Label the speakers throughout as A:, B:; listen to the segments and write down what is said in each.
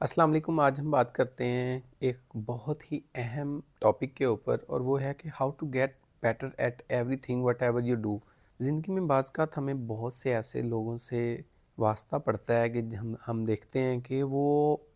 A: अस्सलाम वालेकुम। आज हम बात करते हैं एक बहुत ही अहम टॉपिक के ऊपर, और वो है कि how to get better at everything whatever you do. ज़िंदगी में बाज़ हमें बहुत से ऐसे लोगों से वास्ता पड़ता है कि हम देखते हैं कि वो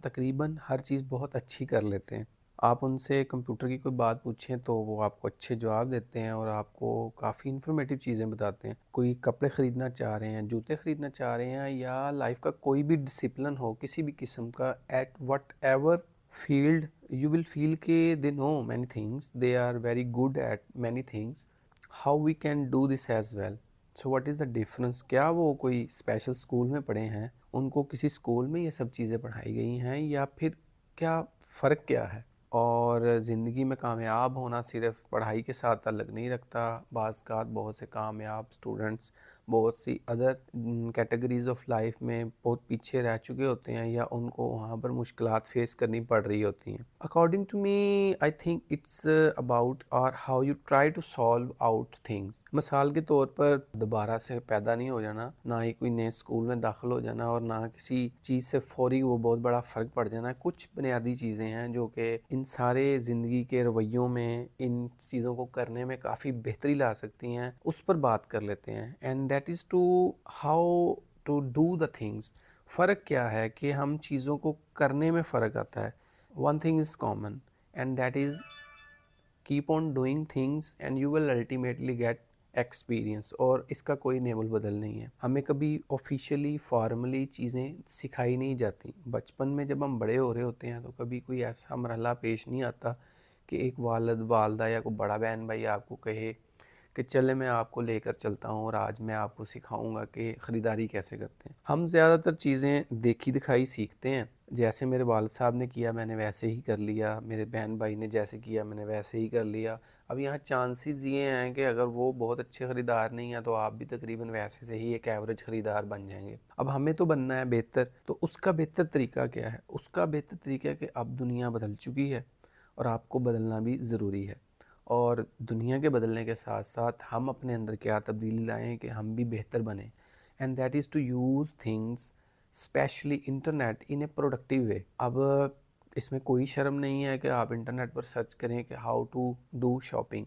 A: तकरीबन हर चीज़ बहुत अच्छी कर लेते हैं। आप उनसे कंप्यूटर की कोई बात पूछें तो वो आपको अच्छे जवाब देते हैं और आपको काफ़ी इन्फॉर्मेटिव चीज़ें बताते हैं। कोई कपड़े ख़रीदना चाह रहे हैं, जूते ख़रीदना चाह रहे हैं, या लाइफ का कोई भी डिसिप्लिन हो किसी भी किस्म का, at whatever field, you will feel के they know many things, they are very good at many things. How we can do this as well. So what is the difference? क्या वो कोई special school में पढ़े हैं, उनको किसी school में ये सब चीज़ें पढ़ाई गई हैं, या फिर क्या फ़र्क क्या है? और ज़िंदगी में कामयाब होना सिर्फ पढ़ाई के साथ ताल्लुक़ नहीं रखता। बाज़ बहुत से कामयाब स्टूडेंट्स बहुत सी अदर कैटेगरीज़ ऑफ लाइफ में बहुत पीछे रह चुके होते हैं, या उनको वहाँ पर मुश्किलात फेस करनी पड़ रही होती हैं। According to me, I think it's about और how you try to solve out things. मिसाल के तौर पर दोबारा से पैदा नहीं हो जाना, ना ही कोई नए स्कूल में दाखिल हो जाना, और ना किसी चीज़ से फौरी वो बहुत बड़ा फ़र्क पड़ जाना। कुछ बुनियादी चीज़ें हैं जो कि इन सारे ज़िंदगी के रवैयों में, इन चीज़ों को करने में काफ़ी बेहतरी ला सकती हैं। उस पर बात कर लेते हैं, and that is to how to do the things. फ़र्क क्या है कि हम चीज़ों को करने में फ़र्क आता है। One thing is common, and that is keep on doing things and you will ultimately gate experience. और इसका कोई नेबल बदल नहीं है। हमें कभी ऑफिशियली फॉर्मली चीज़ें सिखाई नहीं जाती। बचपन में जब हम बड़े हो रहे होते हैं तो कभी कोई ऐसा मरहला पेश नहीं आता कि एक वालिद वालदा या कोई बड़ा बहन भाई आपको कहे कि चले मैं आपको लेकर चलता हूँ और आज मैं आपको सिखाऊंगा कि ख़रीदारी कैसे करते हैं। हम ज़्यादातर चीज़ें देखी दिखाई सीखते हैं। जैसे मेरे वालिद साहब ने किया मैंने वैसे ही कर लिया, मेरे बहन भाई ने जैसे किया मैंने वैसे ही कर लिया। अब यहाँ चांसेस ये हैं कि अगर वो बहुत अच्छे ख़रीदार नहीं हैं तो आप भी तकरीबन वैसे से ही एक एवरेज ख़रीदार बन जाएंगे। अब हमें तो बनना है बेहतर, तो उसका बेहतर तरीका क्या है? उसका बेहतर तरीका है कि अब दुनिया बदल चुकी है और आपको बदलना भी ज़रूरी है। और दुनिया के बदलने के साथ साथ हम अपने अंदर क्या तब्दीली लाएं कि हम भी बेहतर बने, and that is to use things specially internet in a productive way. अब इसमें कोई शर्म नहीं है कि आप इंटरनेट पर सर्च करें कि हाउ टू डू शॉपिंग।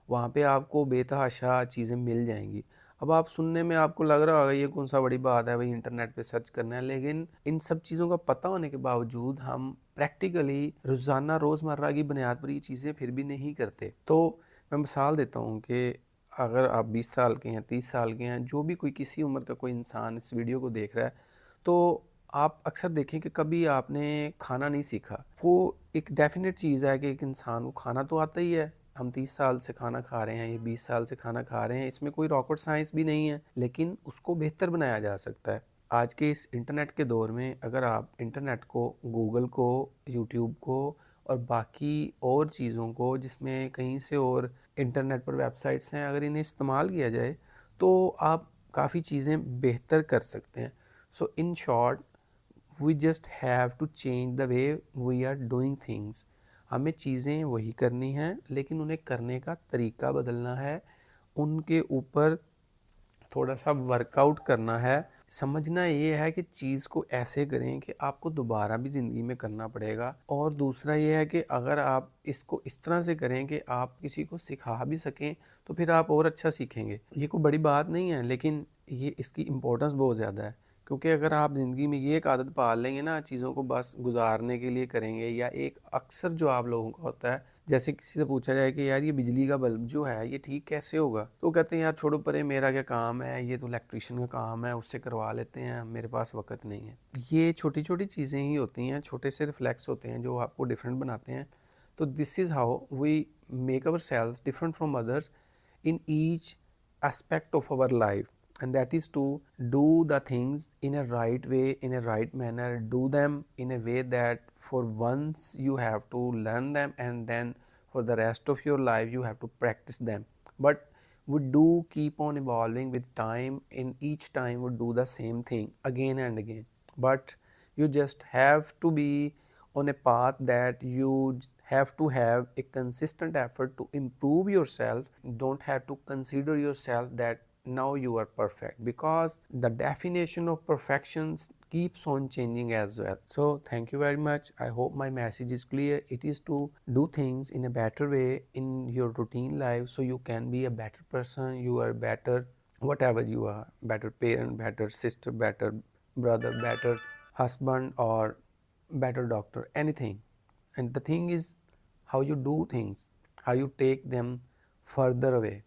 A: वहाँ पे आपको बेतहाशा चीज़ें मिल जाएंगी। अब आप सुनने में आपको लग रहा होगा ये कौन सा बड़ी बात है भाई इंटरनेट पे सर्च करना है, लेकिन इन सब चीज़ों का पता होने के बावजूद हम प्रैक्टिकली रोज़ाना रोज़मर्रा की बुनियाद पर ये चीज़ें फिर भी नहीं करते। तो मैं मिसाल देता हूँ कि अगर आप 20 साल के हैं, 30 साल के हैं, जो भी कोई किसी उम्र का कोई इंसान इस वीडियो को देख रहा है, तो आप अक्सर देखें कि कभी आपने खाना नहीं सीखा। वो एक डेफिनेट चीज़ है कि एक इंसान को खाना तो आता ही है। हम 30 साल से खाना खा रहे हैं, ये 20 साल से खाना खा रहे हैं, इसमें कोई रॉकेट साइंस भी नहीं है, लेकिन उसको बेहतर बनाया जा सकता है। आज के इस इंटरनेट के दौर में अगर आप इंटरनेट को, गूगल को, यूट्यूब को और बाकी और चीज़ों को जिसमें कहीं से और इंटरनेट पर वेबसाइट्स हैं, अगर इन्हें इस्तेमाल किया जाए तो आप काफ़ी चीज़ें बेहतर कर सकते हैं। So in short, we just have to change the way we are doing things. हमें चीज़ें वही करनी हैं, लेकिन उन्हें करने का तरीका बदलना है, उनके ऊपर थोड़ा सा वर्कआउट करना है। समझना ये है कि चीज़ को ऐसे करें कि आपको दोबारा भी ज़िंदगी में करना पड़ेगा। और दूसरा ये है कि अगर आप इसको इस तरह से करें कि आप किसी को सिखा भी सकें तो फिर आप और अच्छा सीखेंगे। ये कोई बड़ी बात नहीं है, लेकिन ये इसकी इम्पोर्टेंस बहुत ज़्यादा है। क्योंकि अगर आप ज़िंदगी में ये एक आदत पाल लेंगे ना, चीज़ों को बस गुजारने के लिए करेंगे, या एक अक्सर जो आप लोगों का होता है, जैसे किसी से पूछा जाए कि यार ये बिजली का बल्ब जो है ये ठीक कैसे होगा, तो कहते हैं यार छोड़ो परे, मेरा क्या काम है, ये तो इलेक्ट्रिशियन का काम है, उससे करवा लेते हैं, मेरे पास वक्त नहीं है। ये छोटी छोटी चीज़ें ही होती हैं, छोटे से रिफ्लेक्स होते हैं जो आपको डिफरेंट बनाते हैं। तो this is how we make our self different from others in each aspect of our life, and that is to do the things in a right way, in a right manner, do them in a way that for once you have to learn them, and then for the rest of your life you have to practice them. But we do keep on evolving with time. In each time we do the same thing again and again, but you just have to be on a path that you have to have a consistent effort to improve yourself. Don't have to consider yourself that now you are perfect, because the definition of perfections keeps on changing as well. So thank you very much. I hope my message is clear. It is to do things in a better way in your routine life so you can be a better person. You are better, whatever you are, better parent, better sister, better brother, better husband, or better doctor, anything. And the thing is how you do things, how you take them further away.